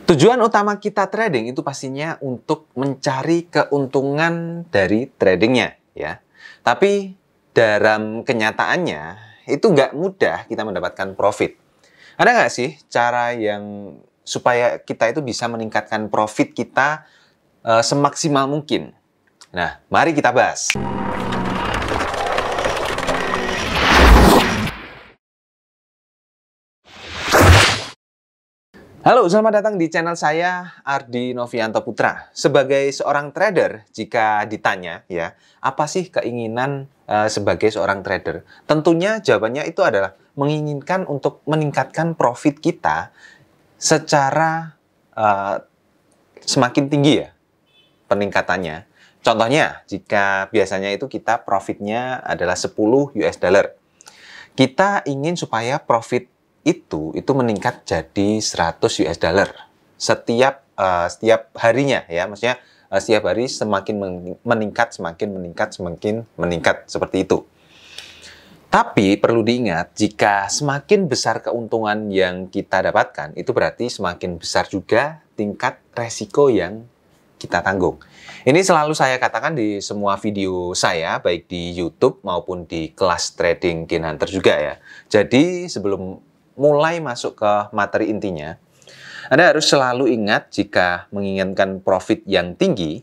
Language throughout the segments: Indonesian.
Tujuan utama kita trading itu pastinya untuk mencari keuntungan dari tradingnya, ya. Tapi dalam kenyataannya itu nggak mudah kita mendapatkan profit. Ada nggak sih cara yang supaya kita itu bisa meningkatkan profit kita semaksimal mungkin? Nah, mari kita bahas. Halo, selamat datang di channel saya, Ardi Novianto Putra. Sebagai seorang trader, jika ditanya ya, apa sih keinginan sebagai seorang trader? Tentunya jawabannya itu adalah menginginkan untuk meningkatkan profit kita secara semakin tinggi ya peningkatannya. Contohnya, jika biasanya itu kita profitnya adalah 10 US dollar. Kita ingin supaya profit itu meningkat jadi 100 US dollar setiap harinya ya, maksudnya setiap hari semakin meningkat semakin meningkat seperti itu. Tapi perlu diingat, jika semakin besar keuntungan yang kita dapatkan, itu berarti semakin besar juga tingkat resiko yang kita tanggung. Ini selalu saya katakan di semua video saya, baik di YouTube maupun di kelas trading Gain Hunter juga ya. Jadi sebelum mulai masuk ke materi intinya, Anda harus selalu ingat jika menginginkan profit yang tinggi,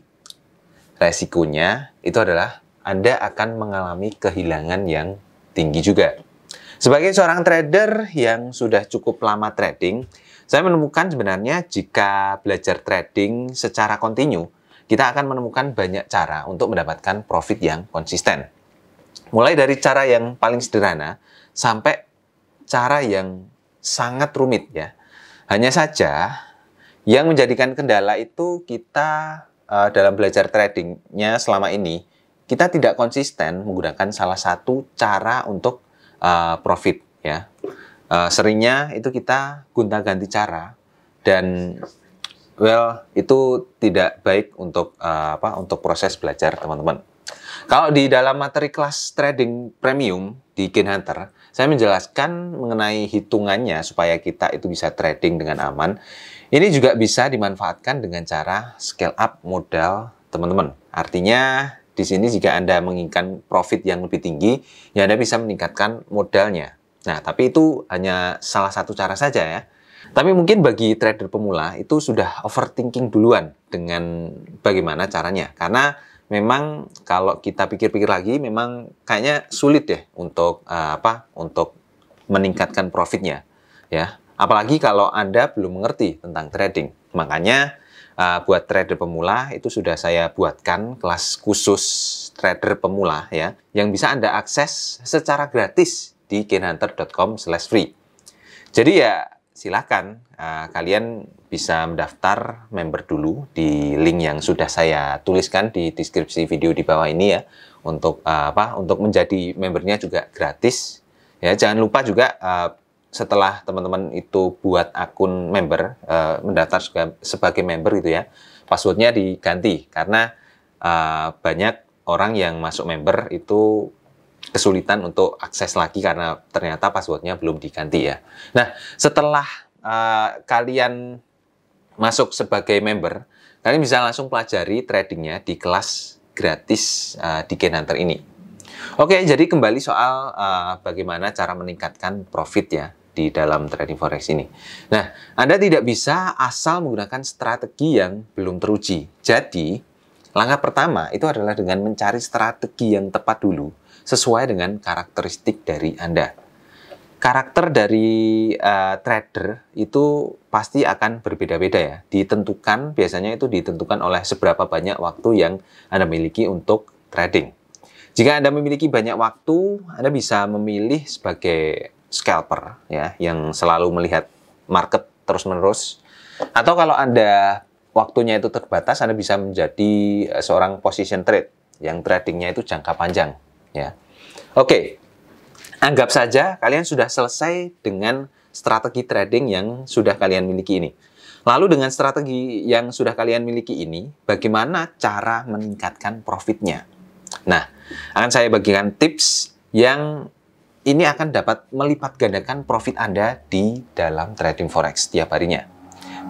resikonya itu adalah Anda akan mengalami kehilangan yang tinggi juga. Sebagai seorang trader yang sudah cukup lama trading, saya menemukan sebenarnya jika belajar trading secara kontinu, kita akan menemukan banyak cara untuk mendapatkan profit yang konsisten. Mulai dari cara yang paling sederhana sampai cara yang sangat rumit ya. Hanya saja yang menjadikan kendala itu kita dalam belajar tradingnya selama ini, kita tidak konsisten menggunakan salah satu cara untuk profit ya. Seringnya itu kita gonta-ganti cara dan itu tidak baik untuk untuk proses belajar teman-teman. Kalau di dalam materi kelas trading premium di Gain Hunter, saya menjelaskan mengenai hitungannya supaya kita itu bisa trading dengan aman. Ini juga bisa dimanfaatkan dengan cara scale up modal teman-teman. Artinya di sini jika Anda menginginkan profit yang lebih tinggi, ya Anda bisa meningkatkan modalnya. Nah, tapi itu hanya salah satu cara saja ya. Tapi mungkin bagi trader pemula itu sudah overthinking duluan dengan bagaimana caranya. Karena memang kalau kita pikir-pikir lagi, memang kayaknya sulit ya untuk untuk meningkatkan profitnya, ya. Apalagi kalau Anda belum mengerti tentang trading. Makanya buat trader pemula itu sudah saya buatkan kelas khusus trader pemula ya, yang bisa Anda akses secara gratis di gainhunter.com/free. Jadi ya silakan kalian bisa mendaftar member dulu di link yang sudah saya tuliskan di deskripsi video di bawah ini ya, untuk untuk menjadi membernya juga gratis ya. Jangan lupa juga setelah teman-teman itu buat akun member, mendaftar sebagai member gitu ya, passwordnya diganti karena banyak orang yang masuk member itu kesulitan untuk akses lagi karena ternyata passwordnya belum diganti ya. Nah, setelah kalian masuk sebagai member, kalian bisa langsung pelajari tradingnya di kelas gratis di Gain Hunter ini. Oke, jadi kembali soal bagaimana cara meningkatkan profit ya di dalam trading forex ini. Nah, Anda tidak bisa asal menggunakan strategi yang belum teruji. Jadi, langkah pertama itu adalah dengan mencari strategi yang tepat dulu sesuai dengan karakteristik dari Anda. Karakter dari trader itu pasti akan berbeda-beda ya. Biasanya itu ditentukan oleh seberapa banyak waktu yang Anda miliki untuk trading. Jika Anda memiliki banyak waktu, Anda bisa memilih sebagai scalper ya, yang selalu melihat market terus-menerus. Atau kalau Anda waktunya itu terbatas, Anda bisa menjadi seorang position trade yang tradingnya itu jangka panjang ya. Oke. Anggap saja kalian sudah selesai dengan strategi trading yang sudah kalian miliki ini. Lalu dengan strategi yang sudah kalian miliki ini, bagaimana cara meningkatkan profitnya? Nah, akan saya bagikan tips yang ini akan dapat melipat gandakan profit Anda di dalam trading forex setiap harinya.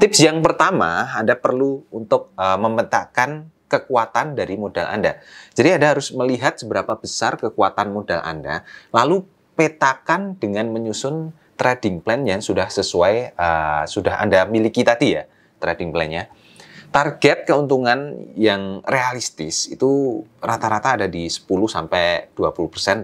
Tips yang pertama, Anda perlu untuk memetakan kekuatan dari modal Anda. Jadi Anda harus melihat seberapa besar kekuatan modal Anda, lalu petakan dengan menyusun trading plan yang sudah sesuai, sudah Anda miliki tadi ya, trading plan-nya. Target keuntungan yang realistis itu rata-rata ada di 10-20%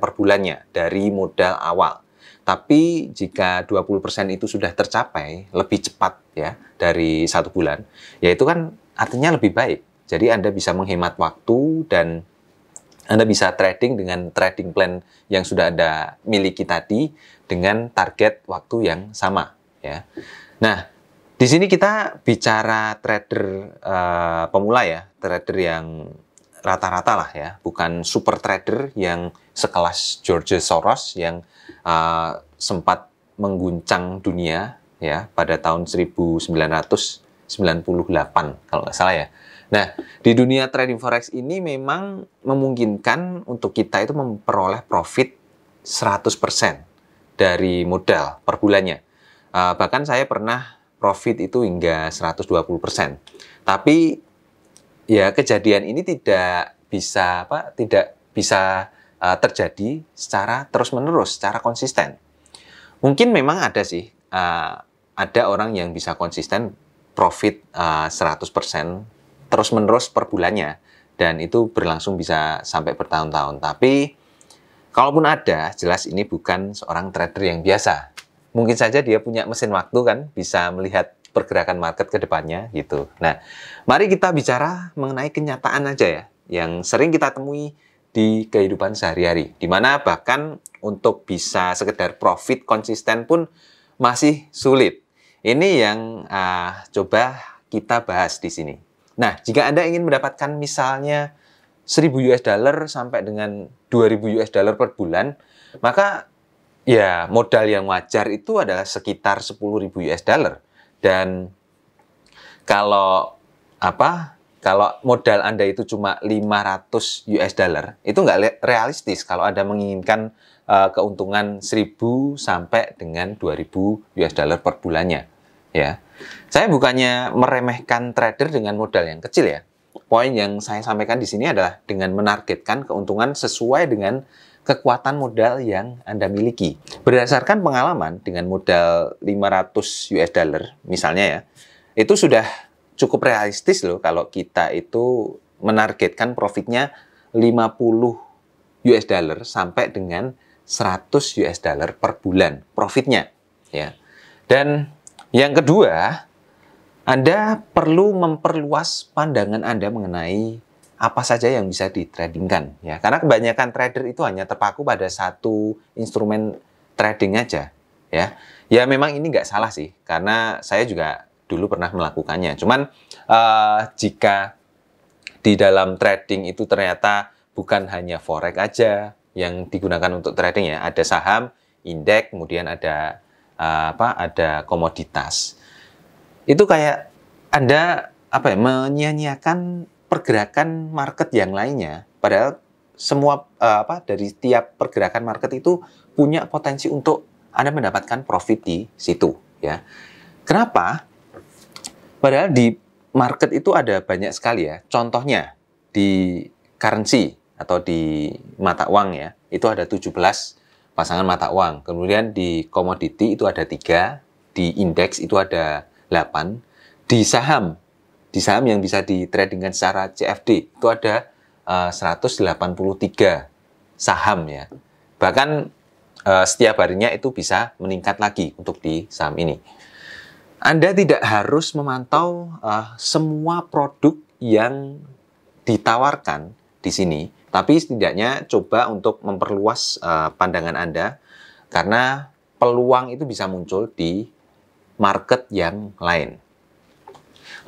per bulannya dari modal awal. Tapi jika 20% itu sudah tercapai lebih cepat ya dari 1 bulan, ya itu kan artinya lebih baik. Jadi Anda bisa menghemat waktu dan Anda bisa trading dengan trading plan yang sudah Anda miliki tadi dengan target waktu yang sama ya. Nah, di sini kita bicara trader pemula ya, trader yang rata-rata lah ya, bukan super trader yang sekelas George Soros yang sempat mengguncang dunia ya pada tahun 1998 kalau nggak salah ya. Nah, di dunia trading forex ini memang memungkinkan untuk kita itu memperoleh profit 100% dari modal per bulannya. Bahkan saya pernah profit itu hingga 120%. Tapi ya kejadian ini tidak bisa terjadi secara terus-menerus, secara konsisten. Mungkin memang ada sih, ada orang yang bisa konsisten profit 100% terus-menerus per bulannya, dan itu berlangsung bisa sampai bertahun-tahun. Tapi kalaupun ada, jelas ini bukan seorang trader yang biasa. Mungkin saja dia punya mesin waktu kan, bisa melihat pergerakan market ke depannya gitu. Nah, mari kita bicara mengenai kenyataan aja ya, yang sering kita temui di kehidupan sehari-hari. Di mana bahkan untuk bisa sekedar profit konsisten pun masih sulit. Ini yang coba kita bahas di sini. Nah, jika Anda ingin mendapatkan misalnya 1.000 US dollar sampai dengan 2.000 US dollar per bulan, maka ya modal yang wajar itu adalah sekitar 10.000 US dollar. Dan kalau modal Anda itu cuma 500 US dollar, itu nggak realistis kalau Anda menginginkan keuntungan 1.000 sampai dengan 2.000 US dollar per bulannya. Ya, saya bukannya meremehkan trader dengan modal yang kecil ya. Poin yang saya sampaikan di sini adalah dengan menargetkan keuntungan sesuai dengan kekuatan modal yang Anda miliki. Berdasarkan pengalaman dengan modal 500 US dollar misalnya ya, itu sudah cukup realistis loh kalau kita itu menargetkan profitnya 50 US dollar sampai dengan 100 US dollar per bulan profitnya ya. Dan yang kedua, Anda perlu memperluas pandangan Anda mengenai apa saja yang bisa ditradingkan ya, karena kebanyakan trader itu hanya terpaku pada satu instrumen trading aja ya. Ya memang ini nggak salah sih, karena saya juga dulu pernah melakukannya. Cuman jika di dalam trading itu ternyata bukan hanya forex aja yang digunakan untuk trading ya, ada saham, indeks, kemudian ada ada komoditas. Itu kayak Anda menyia-nyiakan pergerakan market yang lainnya, padahal semua dari tiap pergerakan market itu punya potensi untuk Anda mendapatkan profit di situ ya. Kenapa? Padahal di market itu ada banyak sekali ya. Contohnya di currency atau di mata uang ya, itu ada 17 pasangan mata uang. Kemudian di komoditi itu ada 3, di indeks itu ada 8, di saham yang bisa ditradingkan secara CFD itu ada 183 saham ya. Bahkan setiap harinya itu bisa meningkat lagi untuk di saham ini. Anda tidak harus memantau semua produk yang ditawarkan di sini, tapi setidaknya coba untuk memperluas pandangan Anda, karena peluang itu bisa muncul di market yang lain.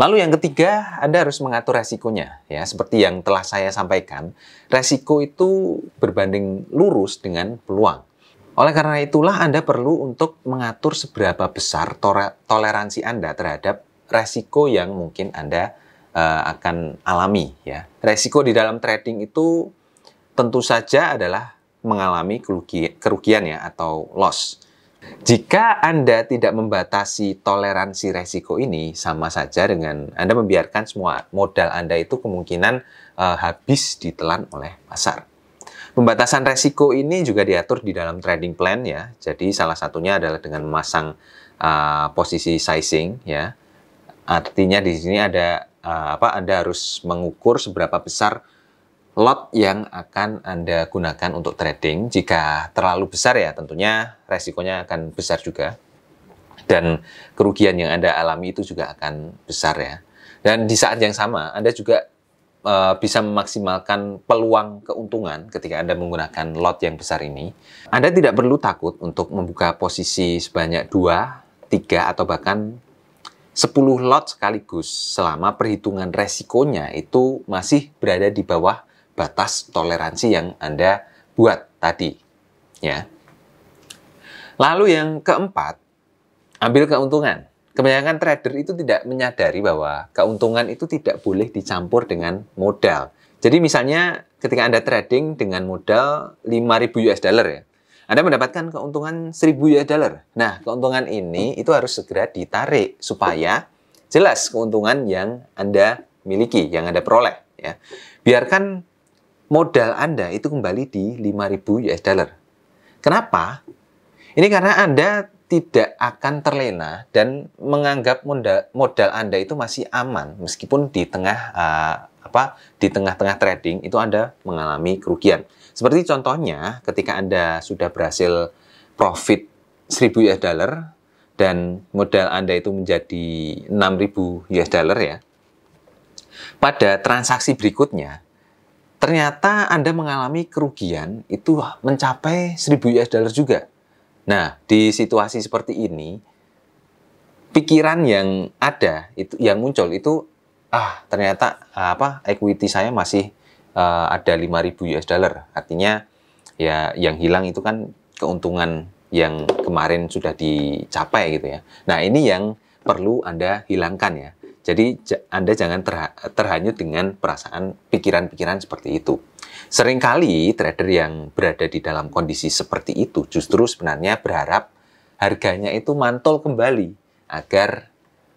Lalu yang ketiga, Anda harus mengatur resikonya ya. Seperti yang telah saya sampaikan, resiko itu berbanding lurus dengan peluang. Oleh karena itulah Anda perlu untuk mengatur seberapa besar toleransi Anda terhadap resiko yang mungkin Anda akan alami ya. Resiko di dalam trading itu tentu saja adalah mengalami kerugian ya, atau loss. Jika Anda tidak membatasi toleransi resiko ini, sama saja dengan Anda membiarkan semua modal Anda itu kemungkinan habis ditelan oleh pasar. Pembatasan resiko ini juga diatur di dalam trading plan ya. Jadi salah satunya adalah dengan memasang posisi sizing ya. Artinya di sini ada Anda harus mengukur seberapa besar lot yang akan Anda gunakan untuk trading. Jika terlalu besar ya tentunya resikonya akan besar juga. Dan kerugian yang Anda alami itu juga akan besar ya. Dan di saat yang sama Anda juga bisa memaksimalkan peluang keuntungan ketika Anda menggunakan lot yang besar ini. Anda tidak perlu takut untuk membuka posisi sebanyak 2, 3, atau bahkan 10 lot sekaligus selama perhitungan resikonya itu masih berada di bawah batas toleransi yang Anda buat tadi. Ya. Lalu yang keempat, ambil keuntungan. Kebanyakan trader itu tidak menyadari bahwa keuntungan itu tidak boleh dicampur dengan modal. Jadi misalnya ketika Anda trading dengan modal 5.000 US dollar ya, Anda mendapatkan keuntungan 1.000 US dollar. Nah, keuntungan ini itu harus segera ditarik supaya jelas keuntungan yang Anda miliki, yang Anda peroleh. Ya. Biarkan modal Anda itu kembali di 5.000 US dollar. Kenapa? Ini karena Anda tidak akan terlena dan menganggap modal Anda itu masih aman meskipun di tengah-tengah trading itu Anda mengalami kerugian. Seperti contohnya ketika Anda sudah berhasil profit 1.000 US dollar dan modal Anda itu menjadi 6.000 US dollar ya. Pada transaksi berikutnya ternyata Anda mengalami kerugian itu mencapai 1.000 US dollar juga. Nah, di situasi seperti ini, pikiran yang ada, yang muncul itu, ternyata equity saya masih ada 5.000 US dollar. Artinya, ya yang hilang itu kan keuntungan yang kemarin sudah dicapai gitu ya. Nah, ini yang perlu Anda hilangkan ya. Jadi Anda jangan terhanyut dengan perasaan pikiran-pikiran seperti itu. Seringkali trader yang berada di dalam kondisi seperti itu justru sebenarnya berharap harganya itu mantul kembali agar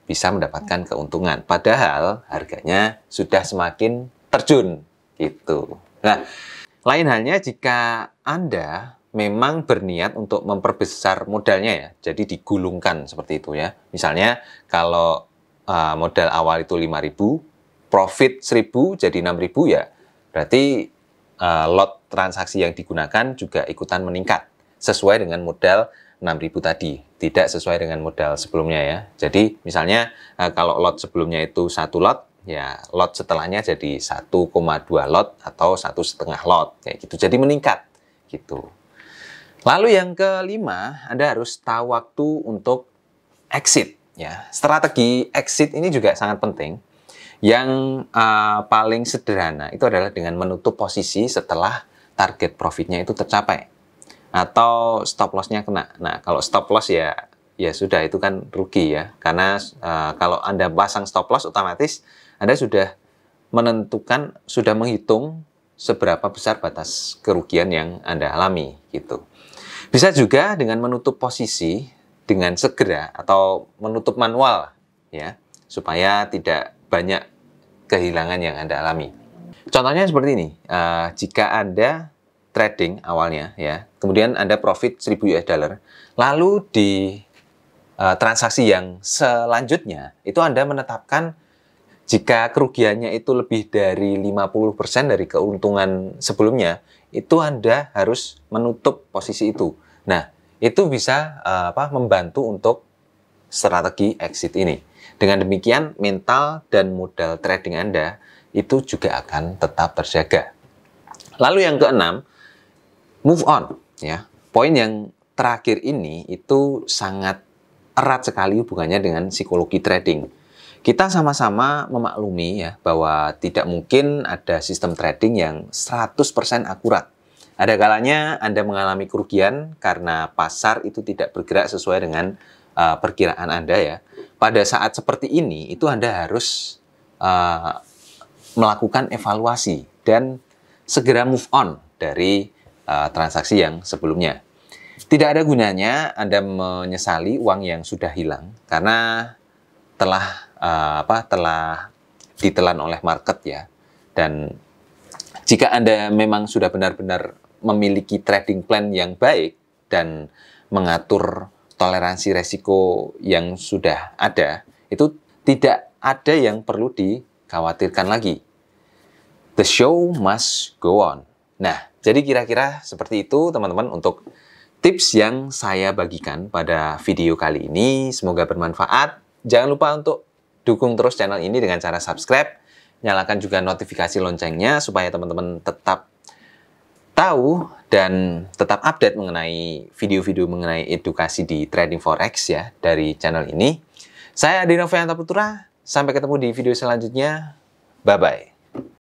bisa mendapatkan keuntungan. Padahal harganya sudah semakin terjun gitu. Nah, lain halnya jika Anda memang berniat untuk memperbesar modalnya ya. Jadi digulungkan seperti itu ya. Misalnya kalau modal awal itu 5.000, profit 1.000 jadi 6.000 ya, berarti lot transaksi yang digunakan juga ikutan meningkat sesuai dengan modal 6.000 tadi, tidak sesuai dengan modal sebelumnya ya. Jadi misalnya kalau lot sebelumnya itu 1 lot, ya lot setelahnya jadi 1,2 lot atau 1,5 lot kayak gitu. Jadi meningkat gitu. Lalu yang kelima, Anda harus tahu waktu untuk exit. Ya, strategi exit ini juga sangat penting. Yang paling sederhana itu adalah dengan menutup posisi setelah target profitnya itu tercapai atau stop loss-nya kena. Nah, kalau stop loss ya sudah itu kan rugi ya, karena kalau Anda pasang stop loss otomatis Anda sudah menentukan, sudah menghitung seberapa besar batas kerugian yang Anda alami gitu. Bisa juga dengan menutup posisi dengan segera atau menutup manual ya, supaya tidak banyak kehilangan yang Anda alami. Contohnya seperti ini, jika Anda trading awalnya ya, kemudian Anda profit 1.000 US dollar, lalu di transaksi yang selanjutnya itu Anda menetapkan jika kerugiannya itu lebih dari 50% dari keuntungan sebelumnya, itu Anda harus menutup posisi itu. Nah, itu bisa membantu untuk strategi exit ini. Dengan demikian, mental dan modal trading Anda itu juga akan tetap terjaga. Lalu yang keenam, move on. Ya. Poin yang terakhir ini itu sangat erat sekali hubungannya dengan psikologi trading. Kita sama-sama memaklumi ya bahwa tidak mungkin ada sistem trading yang 100% akurat. Ada kalanya Anda mengalami kerugian karena pasar itu tidak bergerak sesuai dengan perkiraan Anda ya. Pada saat seperti ini, itu Anda harus melakukan evaluasi dan segera move on dari transaksi yang sebelumnya. Tidak ada gunanya Anda menyesali uang yang sudah hilang karena telah ditelan oleh market ya. Dan jika Anda memang sudah benar-benar memiliki trading plan yang baik dan mengatur toleransi resiko yang sudah ada, itu tidak ada yang perlu dikhawatirkan lagi. The show must go on. Nah, jadi kira-kira seperti itu teman-teman untuk tips yang saya bagikan pada video kali ini. Semoga bermanfaat. Jangan lupa untuk dukung terus channel ini dengan cara subscribe. Nyalakan juga notifikasi loncengnya supaya teman-teman tetap tahu dan tetap update mengenai video-video mengenai edukasi di trading forex ya dari channel ini. Saya Adi Nofrianto Putra. Sampai ketemu di video selanjutnya. Bye-bye.